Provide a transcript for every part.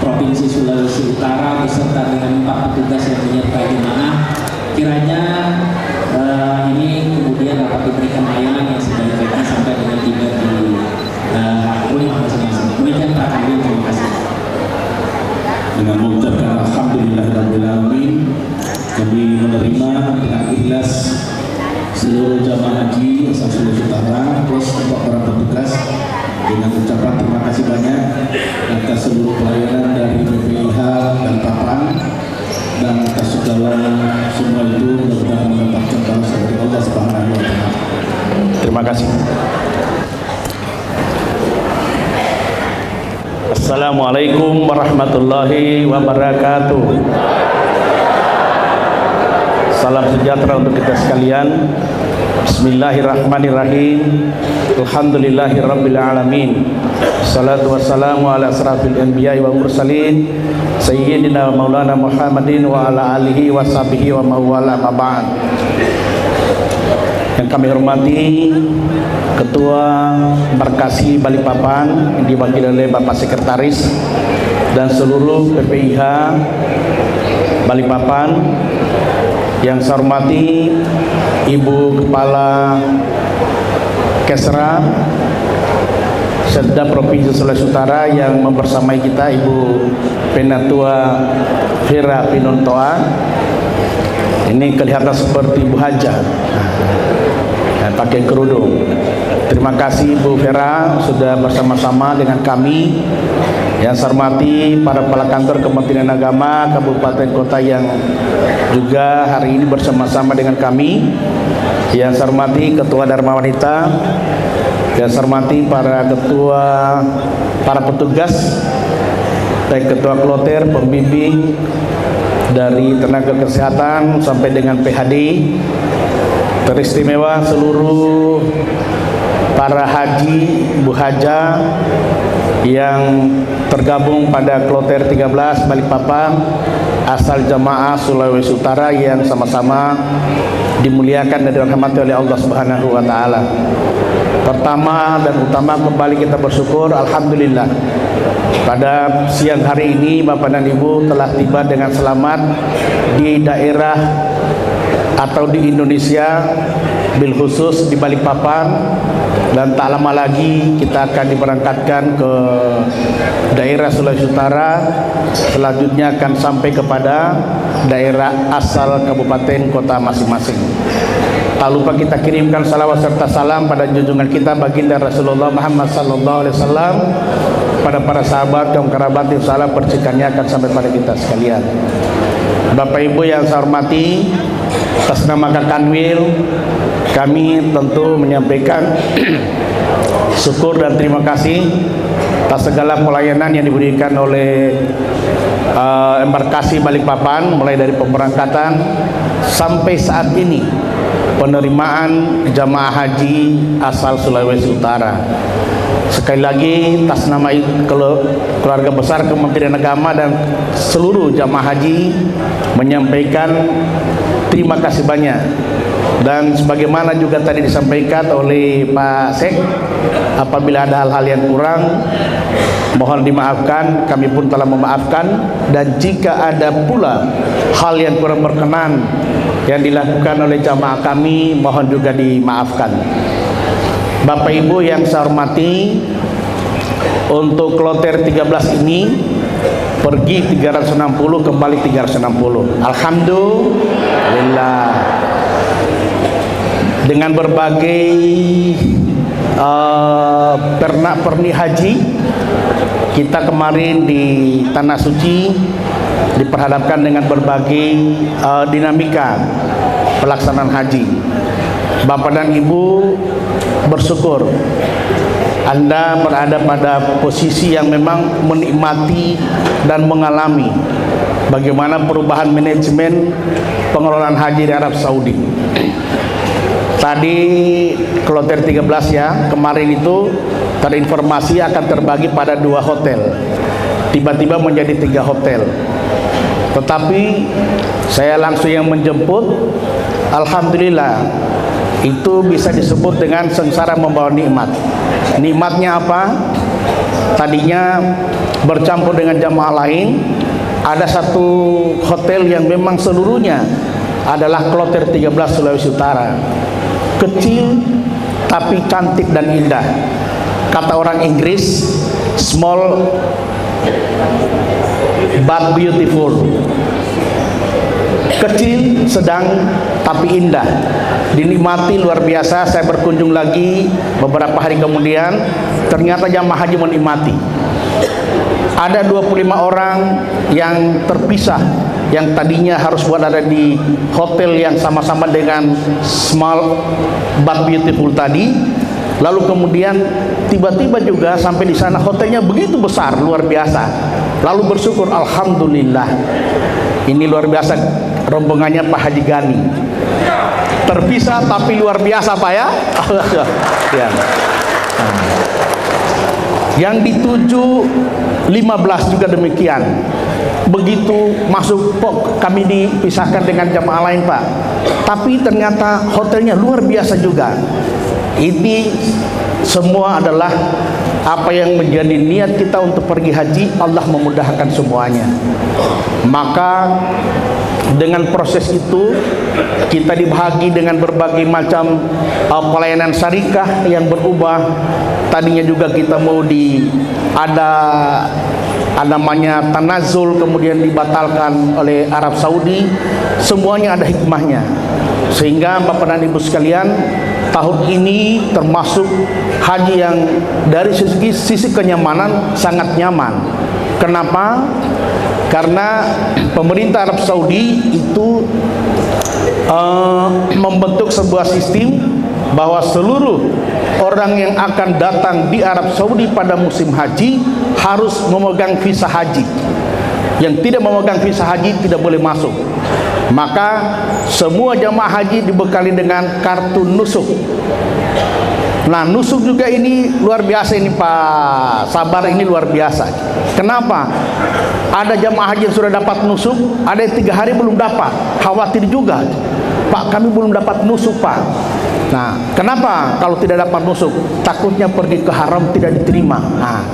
Provinsi Sulawesi Utara beserta dengan 4 petugas yang menyertai jemaah. Kiranya ini kemudian dapat diberikan layanan yang sebaik-baiknya sampai dengan tiba di rumah masing-masing. Demikian Pak Kamil, terima kasih. Dengan mengucapkan alhamdulillahirabbil alamin, kami menerima dengan ikhlas seluruh jamaah haji asal Sulawesi Utara plus para petugas dengan ucapan terima kasih banyak atas seluruh pelayanan dari BPIH dan Papan, dan atas segala semua itu mudah-mudahan mendapatkan balasan dari Allah Subhanahu wa taala. Terima kasih. Assalamualaikum warahmatullahi wabarakatuh. Salam sejahtera untuk kita sekalian. Bismillahirrahmanirrahim. Alhamdulillahirabbil alamin. Salatu wassalamu ala asrafil anbiya'i wa mursalin sayyidina maulana Muhammadin wa ala alihi wa sahbihi wa mawala ma ba'd. Yang kami hormati Ketua Embarkasi Balikpapan yang diwakili oleh Bapak Sekretaris dan seluruh PPIH Balikpapan, yang saya hormati Ibu Kepala Kesra Setda Provinsi Sulawesi Utara yang membersamai kita, Ibu Penatua Vera Pinontoa. Ini kelihatan seperti Ibu Haja pakai kerudung. Terima kasih Bu Vera sudah bersama-sama dengan kami. Yang saya hormati para kepala kantor Kementerian Agama kabupaten kota yang juga hari ini bersama-sama dengan kami. Yang saya hormati Ketua Dharma Wanita, yang saya hormati para ketua, para petugas, baik ketua kloter, pembimbing dari tenaga kesehatan sampai dengan PHD, teristimewa seluruh para haji, Bu Haja yang tergabung pada kloter 13 Balikpapan asal jamaah Sulawesi Utara yang sama-sama dimuliakan dan dirahmati oleh Allah Subhanahu wa taala. Pertama dan utama kembali kita bersyukur, alhamdulillah. Pada siang hari ini Bapak dan Ibu telah tiba dengan selamat di daerah atau di Indonesia, bil khusus di Balikpapan, dan tak lama lagi kita akan diberangkatkan ke daerah Sulawesi Utara, selanjutnya akan sampai kepada daerah asal kabupaten kota masing-masing. Tak lupa kita kirimkan salawat serta salam pada junjungan kita baginda Rasulullah Muhammad sallallahu alaihi wasallam, pada para sahabat dan kerabat yang salam percikannya akan sampai pada kita sekalian. Bapak Ibu yang saya hormati, atas nama Kak Kanwil, kami tentu menyampaikan syukur dan terima kasih atas segala pelayanan yang diberikan oleh Embarkasi Balikpapan, mulai dari pemberangkatan sampai saat ini penerimaan jamaah haji asal Sulawesi Utara. Sekali lagi atas nama keluarga besar Kementerian Agama dan seluruh jamaah haji menyampaikan terima kasih banyak. Dan sebagaimana juga tadi disampaikan oleh Pak Sek, apabila ada hal-hal yang kurang mohon dimaafkan, kami pun telah memaafkan. Dan jika ada pula hal yang kurang berkenan yang dilakukan oleh jamaah kami, mohon juga dimaafkan. Bapak Ibu yang saya hormati, untuk kloter 13 ini pergi 360, kembali 360. Alhamdulillah. Dengan berbagai pernak-pernik haji, kita kemarin di Tanah Suci diperhadapkan dengan berbagai dinamika pelaksanaan haji. Bapak dan Ibu bersyukur Anda berada pada posisi yang memang menikmati dan mengalami bagaimana perubahan manajemen pengelolaan haji di Arab Saudi. Tadi kloter 13 ya, kemarin itu terinformasi akan terbagi pada 2 hotel, tiba-tiba menjadi 3 hotel. Tetapi saya langsung yang menjemput, alhamdulillah, itu bisa disebut dengan sengsara membawa nikmat. Nikmatnya apa? Tadinya bercampur dengan jamaah lain. Ada satu hotel yang memang seluruhnya adalah kloter 13 Sulawesi Utara. Kecil tapi cantik dan indah. Kata orang Inggris, small but beautiful. Kecil, sedang, tapi indah. Dinikmati luar biasa. Saya berkunjung lagi beberapa hari kemudian, ternyata jamaah haji menikmati. Ada 25 orang yang terpisah, yang tadinya harus berada di hotel yang sama-sama dengan small but beautiful tadi. Lalu kemudian tiba-tiba juga sampai di sana, hotelnya begitu besar, luar biasa. Lalu bersyukur, alhamdulillah. Ini luar biasa rombongannya Pak Haji Gani. Terpisah tapi luar biasa Pak ya. Ya. Yang dituju 15 juga demikian. Begitu masuk kami dipisahkan dengan jamaah lain Pak. Tapi ternyata hotelnya luar biasa juga. Ini semua adalah apa yang menjadi niat kita untuk pergi haji. Allah memudahkan semuanya. Maka dengan proses itu kita dibahagi dengan berbagai macam pelayanan syariah yang berubah. Tadinya juga kita mau ada namanya tanazul, kemudian dibatalkan oleh Arab Saudi. Semuanya ada hikmahnya, sehingga Bapak dan Ibu sekalian, tahun ini termasuk haji yang dari sisi kenyamanan sangat nyaman. Kenapa? Karena pemerintah Arab Saudi itu membentuk sebuah sistem bahwa seluruh orang yang akan datang di Arab Saudi pada musim haji harus memegang visa haji. Yang tidak memegang visa haji tidak boleh masuk. Maka semua jamaah haji dibekali dengan kartu nusuk. Nah, nusuk juga ini luar biasa ini Pak Sabar, ini luar biasa. Kenapa? Ada jamaah haji yang sudah dapat nusuk, ada yang 3 hari belum dapat. Khawatir juga, Pak, kami belum dapat nusuk Pak. Nah, kenapa kalau tidak dapat nusuk? Takutnya pergi ke haram tidak diterima. Nah,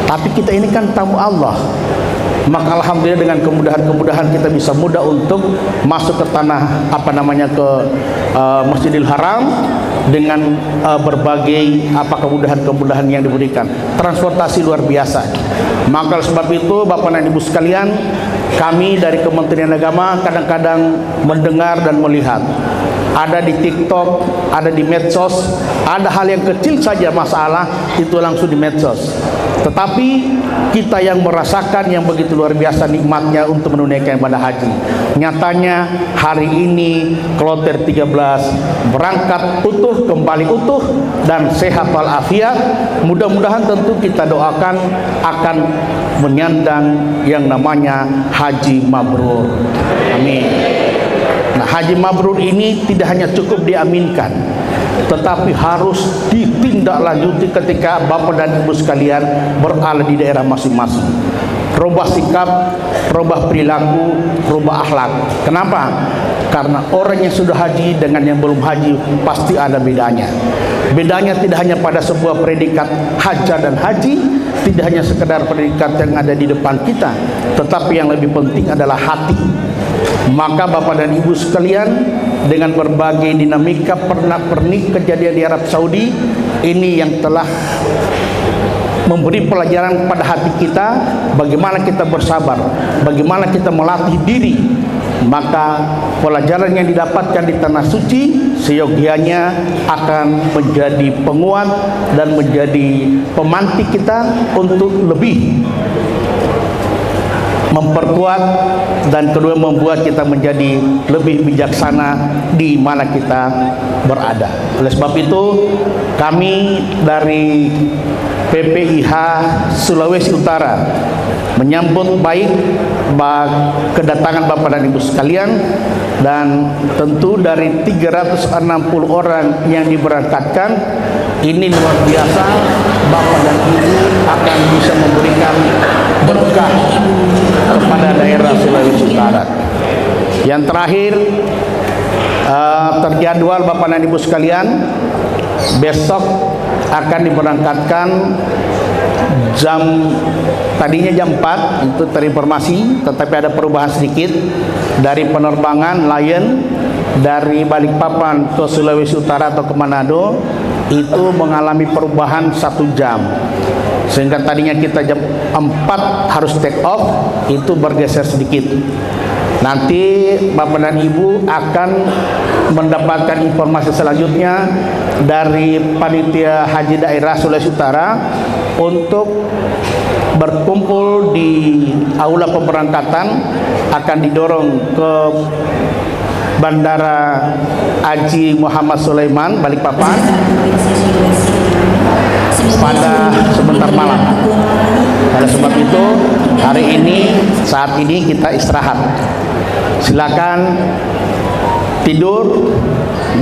tapi kita ini kan tamu Allah. Maka alhamdulillah dengan kemudahan-kemudahan kita bisa mudah untuk masuk ke tanah ke Masjidil Haram dengan berbagai kemudahan-kemudahan yang diberikan. Transportasi luar biasa. Maka sebab itu Bapak dan Ibu sekalian, kami dari Kementerian Agama kadang-kadang mendengar dan melihat, ada di TikTok, ada di medsos, ada hal yang kecil saja masalah itu langsung di medsos. Tetapi kita yang merasakan yang begitu luar biasa nikmatnya untuk menunaikan ibadah haji. Nyatanya hari ini kloter 13 berangkat utuh, kembali utuh dan sehat walafiat. Mudah-mudahan tentu kita doakan akan menyandang yang namanya haji mabrur. Amin. Nah, haji mabrur ini tidak hanya cukup diaminkan, tetapi harus ditindaklanjuti ketika Bapak dan Ibu sekalian berada di daerah masing-masing. Rubah sikap, rubah perilaku, rubah akhlak. Kenapa? Karena orang yang sudah haji dengan yang belum haji pasti ada bedanya. Bedanya tidak hanya pada sebuah predikat haja dan haji, tidak hanya sekedar predikat yang ada di depan kita, tetapi yang lebih penting adalah hati. Maka Bapak dan Ibu sekalian, dengan berbagai dinamika pernak-pernik kejadian di Arab Saudi ini yang telah memberi pelajaran pada hati kita, bagaimana kita bersabar, bagaimana kita melatih diri. Maka pelajaran yang didapatkan di tanah suci seyogianya akan menjadi penguat dan menjadi pemantik kita untuk lebih memperkuat, dan kedua membuat kita menjadi lebih bijaksana di mana kita berada. Oleh sebab itu kami dari PPIH Sulawesi Utara menyambut baik kedatangan Bapak dan Ibu sekalian, dan tentu dari 360 orang yang diberangkatkan ini luar biasa. Bapak dan Ibu akan bisa memberikan berkah kepada daerah Sulawesi Utara. Yang terakhir, terjadwal Bapak dan Ibu sekalian, besok akan diberangkatkan jam tadinya jam 4 itu terinformasi, tetapi ada perubahan sedikit dari penerbangan Lion dari Balikpapan ke Sulawesi Utara atau ke Manado itu mengalami perubahan 1 jam, sehingga tadinya kita jam 4 harus take off, itu bergeser sedikit. Nanti Bapak dan Ibu akan mendapatkan informasi selanjutnya dari Panitia Haji Daerah Sulawesi Utara untuk berkumpul di aula pemberangkatan, akan didorong ke Bandara Haji Muhammad Sulaiman Balikpapan pada sebentar malam. Oleh sebab itu hari ini, saat ini kita istirahat. Silakan tidur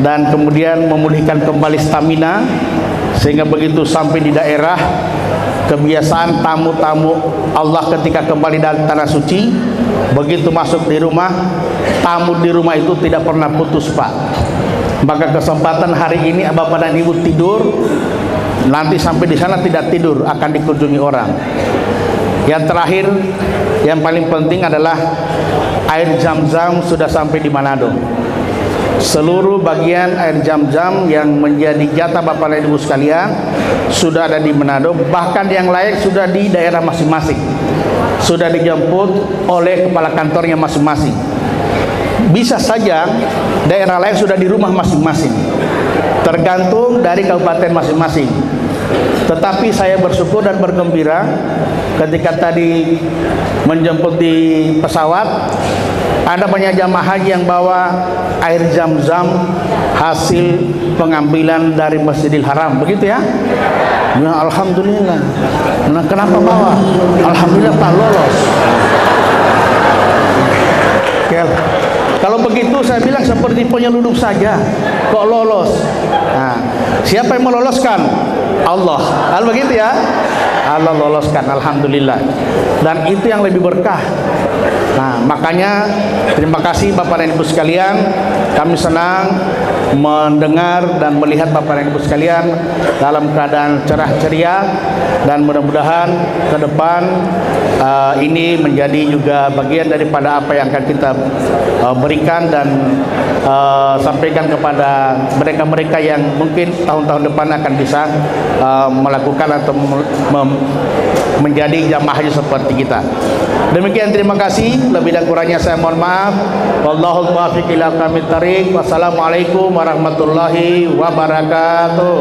dan kemudian memulihkan kembali stamina, sehingga begitu sampai di daerah, kebiasaan tamu-tamu Allah ketika kembali dari tanah suci, begitu masuk di rumah, tamu di rumah itu tidak pernah putus, Pak. Maka kesempatan hari ini Bapak dan Ibu tidur, nanti sampai di sana tidak tidur, akan dikunjungi orang. Yang terakhir, yang paling penting adalah air Zam-Zam sudah sampai di Manado. Seluruh bagian air Zam-Zam yang menjadi jatah Bapak dan Ibu sekalian sudah ada di Manado, bahkan yang layak sudah di daerah masing-masing, sudah dijemput oleh kepala kantornya masing-masing. Bisa saja daerah lain sudah di rumah masing-masing, tergantung dari kabupaten masing-masing. Tetapi saya bersyukur dan bergembira ketika tadi menjemput di pesawat, ada banyak jamaah haji yang bawa air Zam-Zam hasil pengambilan dari Masjidil Haram, begitu ya? Ya, alhamdulillah. Nah, kenapa bawa? Alhamdulillah Pak, lolos. Kalau begitu saya bilang seperti penyelundup saja, kok lolos? Nah, siapa yang meloloskan? Allah. Kalau begitu ya, Allah loloskan, alhamdulillah. Dan itu yang lebih berkah. Nah, makanya terima kasih Bapak dan Ibu sekalian. Kami senang mendengar dan melihat Bapak dan Ibu sekalian dalam keadaan cerah ceria, dan mudah-mudahan ke depan ini menjadi juga bagian daripada apa yang akan kita berikan dan sampaikan kepada mereka-mereka yang mungkin tahun-tahun depan akan bisa melakukan atau menjadi jamaah haji seperti kita. Demikian, terima kasih. Lebih dan kurangnya saya mohon maaf. Wallahul muwaffiq ila aqwamit thariq. Wassalamualaikum warahmatullahi wabarakatuh.